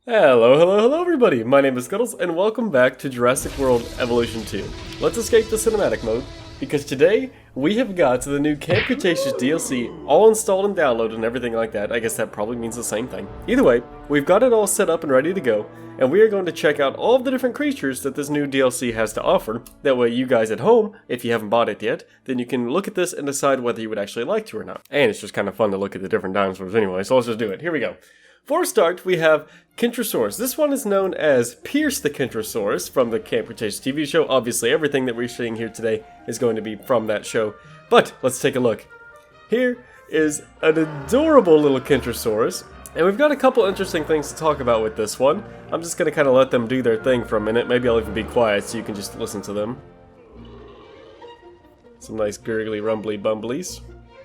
Hello everybody, my name is Scuttles and welcome back to Jurassic World Evolution 2. Let's escape the cinematic mode, because today we have got the new Camp Cretaceous DLC all installed and downloaded and everything like that. I guess that probably means the same thing. Either way, we've got it all set up and ready to go, and we are going to check out all of the different creatures that this new DLC has to offer. That way you guys at home, if you haven't bought it yet, then you can look at this and decide whether you would actually like to or not. And it's just kind of fun to look at the different dinosaurs anyway, so let's just do it. Here we go. For a start, we have Kentrosaurus. This one is known as Pierce the Kentrosaurus from the Camp Cretaceous TV show. Obviously, everything that we're seeing here today is going to be from that show. But let's take a look. Here is an adorable little Kentrosaurus. And we've got a couple interesting things to talk about with this one. I'm just going to kind of let them do their thing for a minute. Maybe I'll even be quiet so you can just listen to them. Some nice gurgly rumbly bumblies.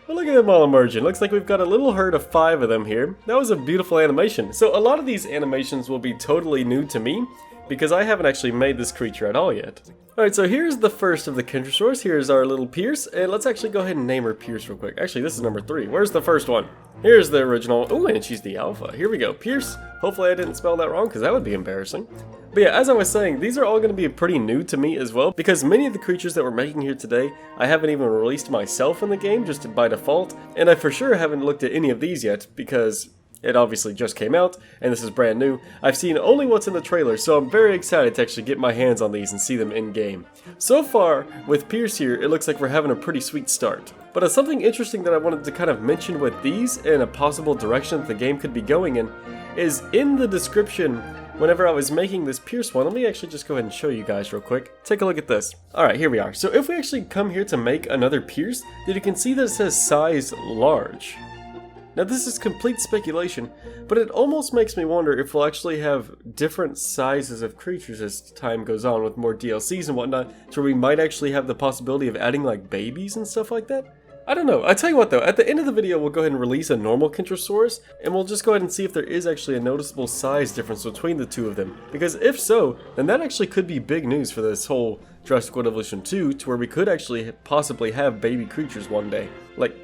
But look at them all emerging. Looks like we've got a little herd of 5 of them here. That was a beautiful animation. So a lot of these animations will be totally new to me, because I haven't actually made this creature at all yet. Alright, so here's the first of the Kentrosaurus. Here's our little Pierce, and let's actually go ahead and name her Pierce real quick. Actually, this is number 3. Where's the first one? Here's the original. Ooh, and she's the alpha. Here we go. Pierce. Hopefully I didn't spell that wrong, because that would be embarrassing. But yeah, as I was saying, these are all going to be pretty new to me as well, because many of the creatures that we're making here today, I haven't even released myself in the game, just by default, and I for sure haven't looked at any of these yet, because it obviously just came out, and this is brand new. I've seen only what's in the trailer, so I'm very excited to actually get my hands on these and see them in-game. So far, with Pierce here, it looks like we're having a pretty sweet start. But something interesting that I wanted to kind of mention with these, and a possible direction that the game could be going in, is in the description. Whenever I was making this Pierce one, let me actually just go ahead and show you guys real quick. Take a look at this. Alright, here we are. So if we actually come here to make another Pierce, then you can see that it says size large. Now this is complete speculation, but it almost makes me wonder if we'll actually have different sizes of creatures as time goes on with more DLCs and whatnot, so we might actually have the possibility of adding like babies and stuff like that. I don't know. I tell you what though, at the end of the video we'll go ahead and release a normal Kentrosaurus, and we'll just go ahead and see if there is actually a noticeable size difference between the two of them. Because if so, then that actually could be big news for this whole Jurassic World Evolution 2, to where we could actually possibly have baby creatures one day. Like,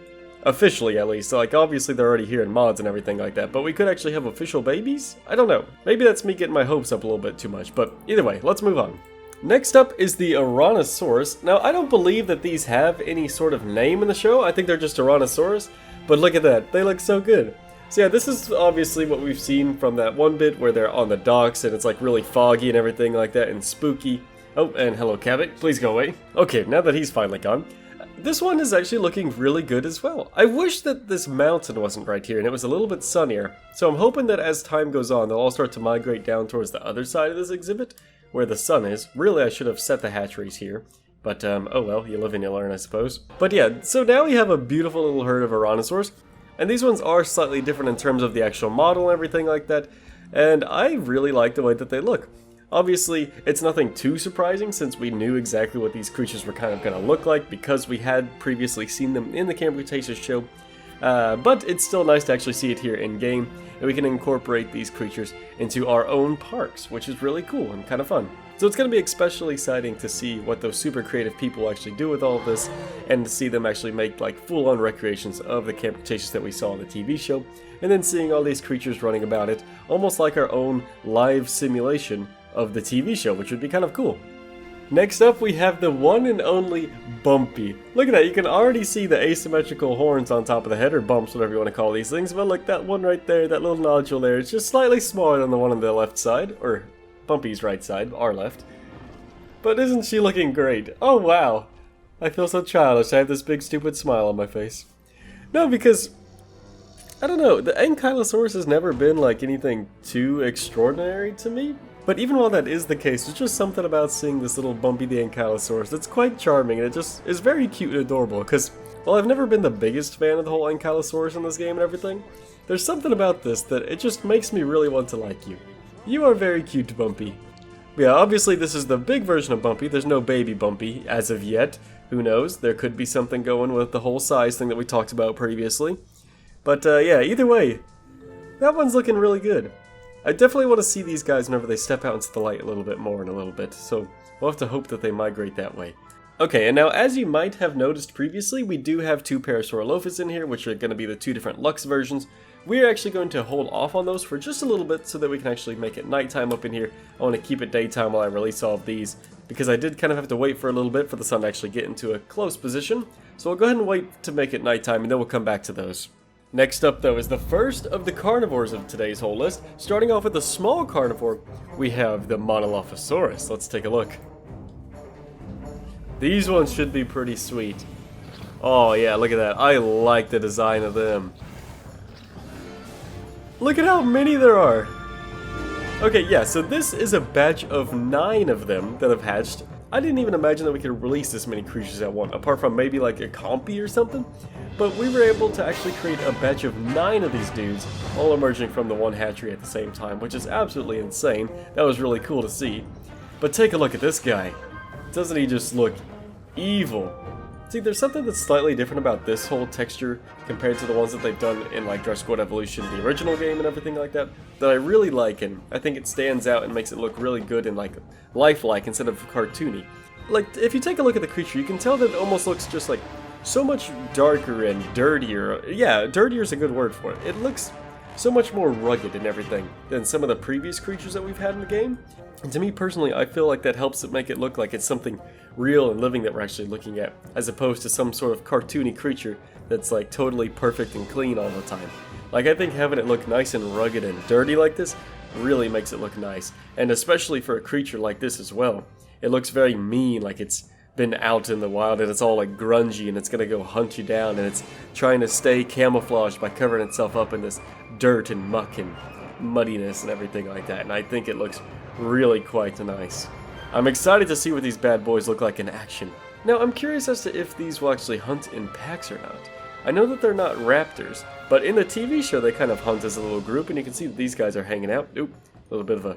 officially at least. So, like, obviously they're already here in mods and everything like that, but we could actually have official babies? I don't know. Maybe that's me getting my hopes up a little bit too much, but either way, let's move on. Next up is the Ouranosaurus. Now, I don't believe that these have any sort of name in the show. I think they're just Ouranosaurus. But look at that. They look so good. So yeah, this is obviously what we've seen from that one bit where they're on the docks and it's like really foggy and everything like that and spooky. Oh, and hello Cabot. Please go away. Okay, now that he's finally gone. This one is actually looking really good as well. I wish that this mountain wasn't right here and it was a little bit sunnier. So I'm hoping that as time goes on, they'll all start to migrate down towards the other side of this exhibit, where the sun is. Really, I should have set the hatcheries here. But, oh well, you live and you learn, I suppose. But yeah, so now we have a beautiful little herd of Ouranosaurs. And these ones are slightly different in terms of the actual model and everything like that. And I really like the way that they look. Obviously, it's nothing too surprising since we knew exactly what these creatures were kind of going to look like because we had previously seen them in the Camp Cretaceous show. But it's still nice to actually see it here in game, and we can incorporate these creatures into our own parks, which is really cool and kind of fun. So it's going to be especially exciting to see what those super creative people actually do with all of this, and to see them actually make like full-on recreations of the Camp Cretaceous that we saw in the TV show, and then seeing all these creatures running about it, almost like our own live simulation of the TV show, which would be kind of cool. Next up, we have the one and only Bumpy. Look at that, you can already see the asymmetrical horns on top of the head, or bumps, whatever you want to call these things, but look, that one right there, that little nodule there, it's just slightly smaller than the one on the left side, or Bumpy's right side, our left. But isn't she looking great? Oh wow! I feel so childish, I have this big stupid smile on my face. No, because, I don't know, the Ankylosaurus has never been like anything too extraordinary to me. But even while that is the case, there's just something about seeing this little Bumpy the Ankylosaurus that's quite charming, and it just is very cute and adorable, because while I've never been the biggest fan of the whole Ankylosaurus in this game and everything, there's something about this that it just makes me really want to like you. You are very cute, Bumpy. But yeah, obviously this is the big version of Bumpy, there's no baby Bumpy as of yet. Who knows, there could be something going with the whole size thing that we talked about previously. But yeah, either way, that one's looking really good. I definitely want to see these guys whenever they step out into the light a little bit more in a little bit, so we'll have to hope that they migrate that way. Okay, and now as you might have noticed previously, we do have two Parasaurolophus in here, which are going to be the two different Lux versions. we're actually going to hold off on those for just a little bit so that we can actually make it nighttime up in here. I want to keep it daytime while I release all of these, because I did kind of have to wait for a little bit for the sun to actually get into a close position. So we'll go ahead and wait to make it nighttime, and then we'll come back to those. Next up, though, is the first of the carnivores of today's whole list. Starting off with a small carnivore, we have the Monolophosaurus. Let's take a look. These ones should be pretty sweet. Oh yeah, look at that. I like the design of them. Look at how many there are. Okay, yeah, so this is a batch of 9 of them that have hatched. I didn't even imagine that we could release this many creatures at once, apart from maybe like a compy or something. But we were able to actually create a batch of 9 of these dudes, all emerging from the one hatchery at the same time, which is absolutely insane. That was really cool to see. But take a look at this guy. Doesn't he just look evil? See, there's something that's slightly different about this whole texture compared to the ones that they've done in like Jurassic World Evolution, the original game and everything like that I really like, and I think it stands out and makes it look really good and like lifelike instead of cartoony. Like, if you take a look at the creature, you can tell that it almost looks just like so much darker and dirtier. Yeah, dirtier is a good word for it. It looks so much more rugged and everything than some of the previous creatures that we've had in the game. And to me personally, I feel like that helps it make it look like it's something real and living that we're actually looking at, as opposed to some sort of cartoony creature that's like totally perfect and clean all the time. Like, I think having it look nice and rugged and dirty like this really makes it look nice, and especially for a creature like this as well. It looks very mean, like it's been out in the wild and it's all like grungy and it's gonna go hunt you down, and it's trying to stay camouflaged by covering itself up in this dirt and muck and muddiness and everything like that, and I think it looks really quite nice. I'm excited to see what these bad boys look like in action. Now, I'm curious as to if these will actually hunt in packs or not. I know that they're not raptors, but in the TV show they kind of hunt as a little group, and you can see that these guys are hanging out. Oop, a little bit of a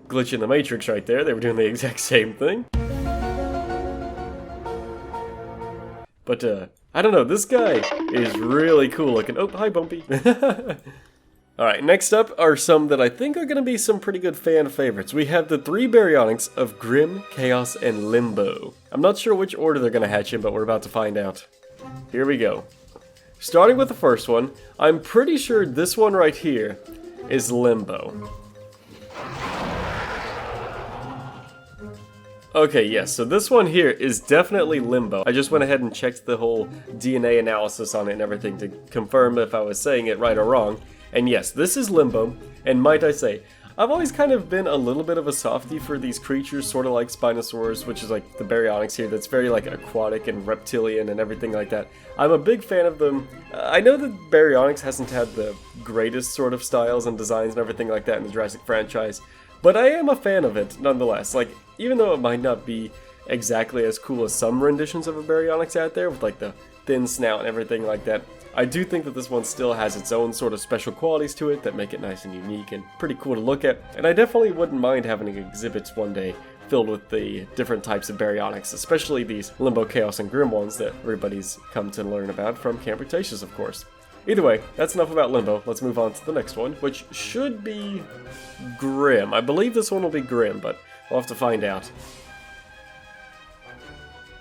glitch in the Matrix right there. They were doing the exact same thing. But, I don't know, this guy is really cool looking. Oh, hi Bumpy. Alright, next up are some that I think are going to be some pretty good fan favorites. We have the 3 Baryonyx of Grim, Chaos, and Limbo. I'm not sure which order they're going to hatch in, but we're about to find out. Here we go. Starting with the first one, I'm pretty sure this one right here is Limbo. Okay, yes, so this one here is definitely Limbo. I just went ahead and checked the whole DNA analysis on it and everything to confirm if I was saying it right or wrong. And yes, this is Limbo, and might I say, I've always kind of been a little bit of a softie for these creatures, sort of like Spinosaurus, which is like the Baryonyx here, that's very like aquatic and reptilian and everything like that. I'm a big fan of them. I know that Baryonyx hasn't had the greatest sort of styles and designs and everything like that in the Jurassic franchise, but I am a fan of it nonetheless. Like, even though it might not be exactly as cool as some renditions of a Baryonyx out there with like the thin snout and everything like that, I do think that this one still has its own sort of special qualities to it that make it nice and unique and pretty cool to look at, and I definitely wouldn't mind having exhibits one day filled with the different types of Baryonyx, especially these Limbo, Chaos, and Grim ones that everybody's come to learn about from Camp Cretaceous, of course. Either way, that's enough about Limbo. Let's move on to the next one, which should be Grim. I believe this one will be Grim, but we'll have to find out.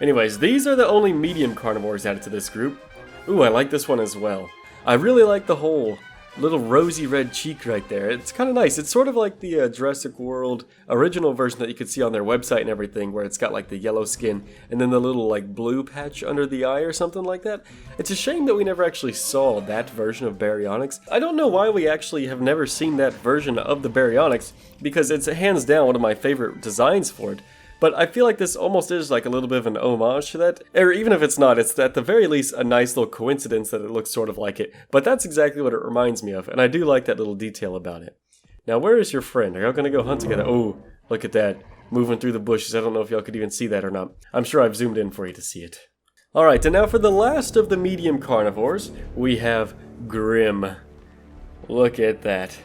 Anyways, these are the only medium carnivores added to this group. Ooh, I like this one as well. I really like the whole little rosy red cheek right there. It's kind of nice. It's sort of like the Jurassic World original version that you could see on their website and everything, where it's got like the yellow skin and then the little like blue patch under the eye or something like that. It's a shame that we never actually saw that version of Baryonyx. I don't know why we actually have never seen that version of the Baryonyx, because it's hands down one of my favorite designs for it. But I feel like this almost is like a little bit of an homage to that. Or even if it's not, it's at the very least a nice little coincidence that it looks sort of like it. But that's exactly what it reminds me of, and I do like that little detail about it. Now, where is your friend? Are y'all gonna go hunt together? Oh, look at that. Moving through the bushes. I don't know if y'all could even see that or not. I'm sure I've zoomed in for you to see it. Alright, and now for the last of the medium carnivores, we have Grim. Look at that.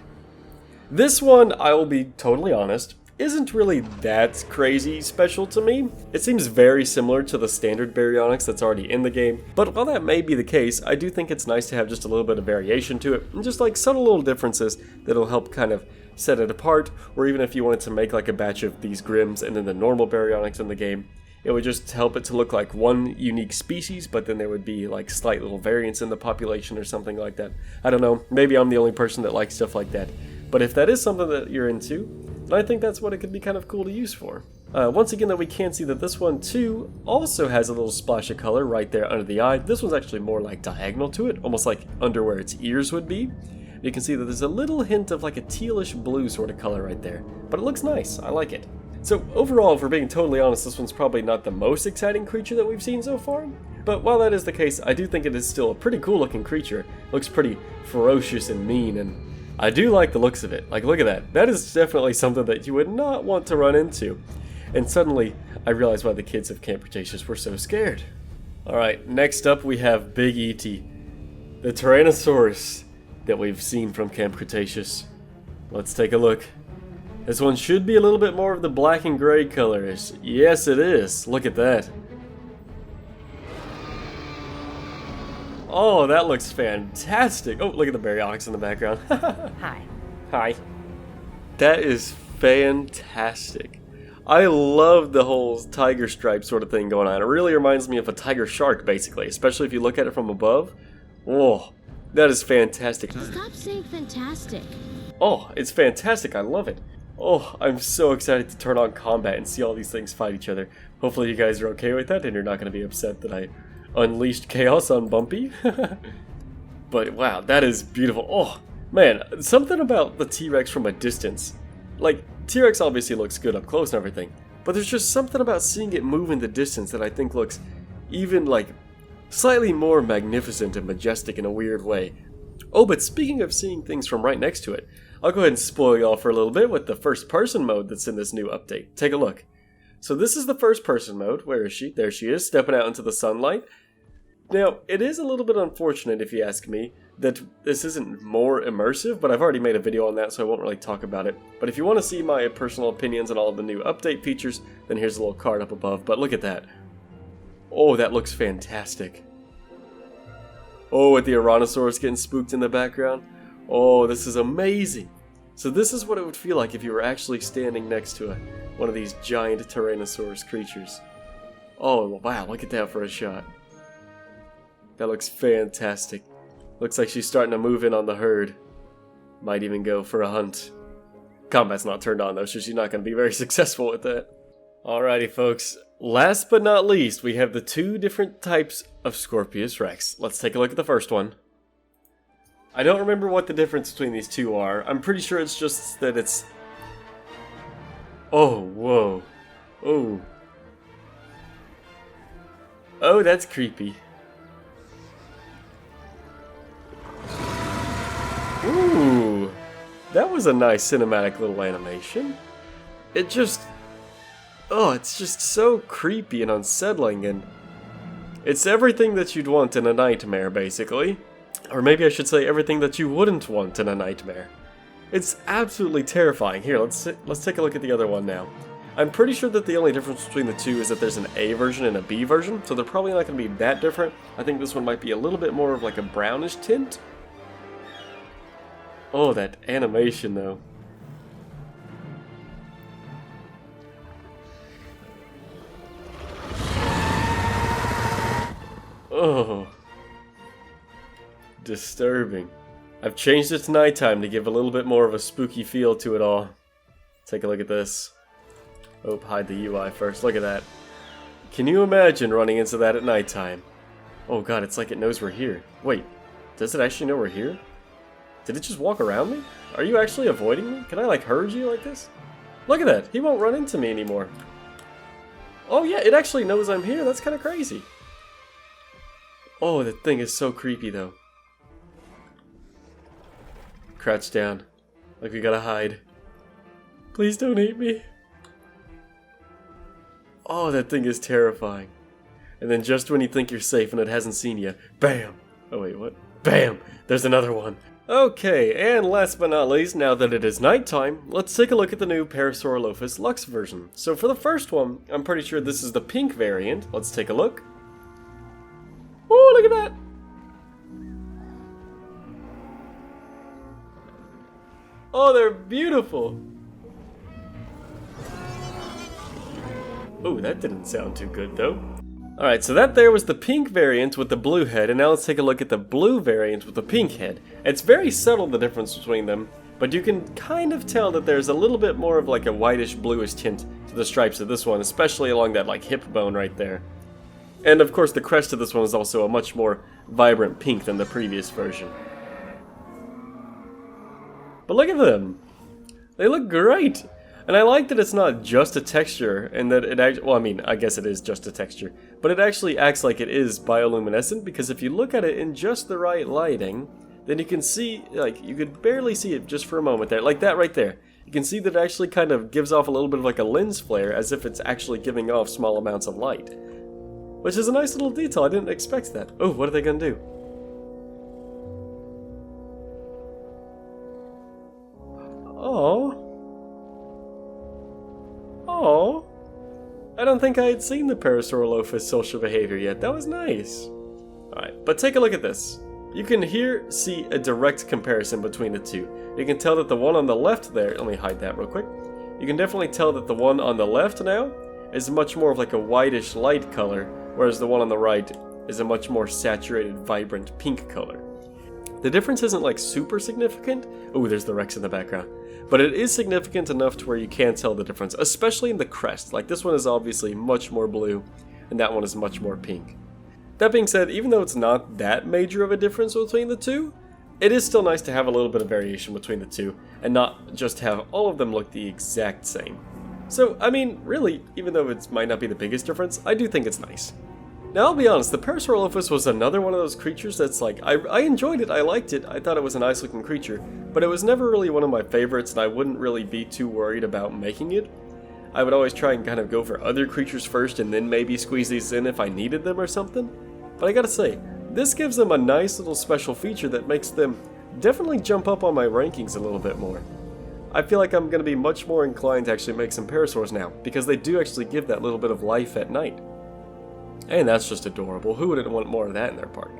This one, I will be totally honest, isn't really that crazy special to me. It seems very similar to the standard Baryonyx that's already in the game, but while that may be the case, I do think it's nice to have just a little bit of variation to it, and just like subtle little differences that'll help kind of set it apart, or even if you wanted to make like a batch of these Grims and then the normal Baryonyx in the game, it would just help it to look like one unique species, but then there would be like slight little variance in the population or something like that. I don't know, maybe I'm the only person that likes stuff like that. But if that is something that you're into, then I think that's what it could be kind of cool to use for. Once again, though, we can see that this one too also has a little splash of color right there under the eye. This one's actually more like diagonal to it, almost like under where its ears would be. You can see that there's a little hint of like a tealish blue sort of color right there, but it looks nice. I like it. So overall, if we're being totally honest, this one's probably not the most exciting creature that we've seen so far. But while that is the case, I do think it is still a pretty cool looking creature. Looks pretty ferocious and mean, and I do like the looks of it. Like, look at that. That is definitely something that you would not want to run into. And suddenly, I realized why the kids of Camp Cretaceous were so scared. Alright, next up we have Big Eatie, the Tyrannosaurus that we've seen from Camp Cretaceous. Let's take a look. This one should be a little bit more of the black and gray colors. Yes, it is. Look at that. Oh, that looks fantastic. Oh, look at the Baryonyx in the background. Hi. Hi. That is fantastic. I love the whole tiger stripe sort of thing going on. It really reminds me of a tiger shark, basically, especially if you look at it from above. Whoa, that is fantastic. Stop saying fantastic. Oh, it's fantastic. I love it. Oh, I'm so excited to turn on combat and see all these things fight each other. Hopefully you guys are okay with that and you're not going to be upset that I unleashed chaos on Bumpy. But wow, that is beautiful. Oh, man, something about the T-Rex from a distance. Like, T-Rex obviously looks good up close and everything, but there's just something about seeing it move in the distance that I think looks even, like, slightly more magnificent and majestic in a weird way. Oh, but speaking of seeing things from right next to it, I'll go ahead and spoil y'all for a little bit with the first person mode that's in this new update. Take a look. So this is the first person mode. Where is she? There she is, stepping out into the sunlight. Now, it is a little bit unfortunate, if you ask me, that this isn't more immersive, but I've already made a video on that, so I won't really talk about it. But if you want to see my personal opinions on all of the new update features, then here's a little card up above. But look at that. Oh, that looks fantastic. Oh, with the Ouranosaurus getting spooked in the background. Oh, this is amazing. So this is what it would feel like if you were actually standing next to one of these giant Tyrannosaurus creatures. Oh, wow, look at that for a shot. That looks fantastic. Looks like she's starting to move in on the herd. Might even go for a hunt. Combat's not turned on though, so she's not going to be very successful with that. Alrighty folks, last but not least, we have the two different types of Scorpios Rex. Let's take a look at the first one. I don't remember what the difference between these two are. I'm pretty sure it's just that it's... Oh, whoa. Oh. Oh, that's creepy. Ooh. That was a nice cinematic little animation. It just... Oh, it's just so creepy and unsettling, and... It's everything that you'd want in a nightmare, basically. Or maybe I should say everything that you wouldn't want in a nightmare. It's absolutely terrifying. Here, let's take a look at the other one now. I'm pretty sure that the only difference between the two is that there's an A version and a B version, so they're probably not going to be that different. I think this one might be a little bit more of like a brownish tint. Oh, that animation though. Oh. Disturbing. I've changed it to nighttime to give a little bit more of a spooky feel to it all. Take a look at this. Oh, hide the UI first. Look at that. Can you imagine running into that at nighttime? Oh god, it's like it knows we're here. Wait, does it actually know we're here? Did it just walk around me? Are you actually avoiding me? Can I like herd you like this? Look at that, he won't run into me anymore. Oh yeah, it actually knows I'm here. That's kind of crazy. Oh, that thing is so creepy though. Crouch down. Like we gotta hide. Please don't eat me. Oh, that thing is terrifying. And then just when you think you're safe and it hasn't seen you, BAM! Oh wait, what? BAM! There's another one. Okay, and last but not least, now that it is nighttime, let's take a look at the new Parasaurolophus Lux version. So for the first one, I'm pretty sure this is the pink variant. Let's take a look. Oh, look at that! Oh, they're beautiful! Oh, that didn't sound too good though. Alright, so that there was the pink variant with the blue head, and now let's take a look at the blue variant with the pink head. It's very subtle, the difference between them, but you can kind of tell that there's a little bit more of like a whitish bluish tint to the stripes of this one, especially along that like hip bone right there. And of course the crest of this one is also a much more vibrant pink than the previous version. But look at them! They look great! And I like that it's not just a texture, and that it actually, well, I mean, I guess it is just a texture, but it actually acts like it is bioluminescent, because if you look at it in just the right lighting, then you can see, like, you could barely see it just for a moment there, like that right there. You can see that it actually kind of gives off a little bit of like a lens flare, as if it's actually giving off small amounts of light. Which is a nice little detail, I didn't expect that. Oh, what are they gonna do? Oh. Oh, I don't think I had seen the Parasaurolophus social behavior yet. That was nice. Alright, but take a look at this. You can here see a direct comparison between the two. You can tell that the one on the left there, let me hide that real quick. You can definitely tell that the one on the left now is much more of like a whitish light color, whereas the one on the right is a much more saturated, vibrant pink color. The difference isn't like super significant. Oh, there's the Rex in the background. But it is significant enough to where you can tell the difference, especially in the crest. Like this one is obviously much more blue, and that one is much more pink. That being said, even though it's not that major of a difference between the two, it is still nice to have a little bit of variation between the two, and not just have all of them look the exact same. So, I mean, really, even though it might not be the biggest difference, I do think it's nice. Now, I'll be honest, the Parasaurolophus was another one of those creatures that's like, I enjoyed it, I liked it, I thought it was a nice looking creature, but it was never really one of my favorites, and I wouldn't really be too worried about making it. I would always try and kind of go for other creatures first, and then maybe squeeze these in if I needed them or something. But I gotta say, this gives them a nice little special feature that makes them definitely jump up on my rankings a little bit more. I feel like I'm going to be much more inclined to actually make some Parasaurs now, because they do actually give that little bit of life at night. And that's just adorable. Who wouldn't want more of that in their park?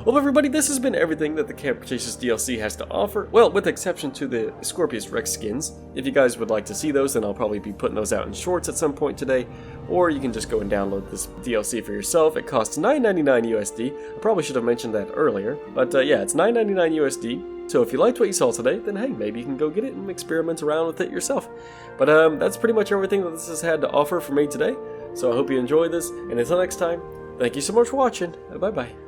Well, everybody, this has been everything that the Camp Cretaceous DLC has to offer. Well, with the exception to the Scorpios Rex skins. If you guys would like to see those, then I'll probably be putting those out in shorts at some point today. Or you can just go and download this DLC for yourself. It costs $9.99 USD. I probably should have mentioned that earlier. But yeah, it's $9.99 USD. So if you liked what you saw today, then hey, maybe you can go get it and experiment around with it yourself. But that's pretty much everything that this has had to offer for me today. So I hope you enjoyed this, and until next time, thank you so much for watching, and bye-bye.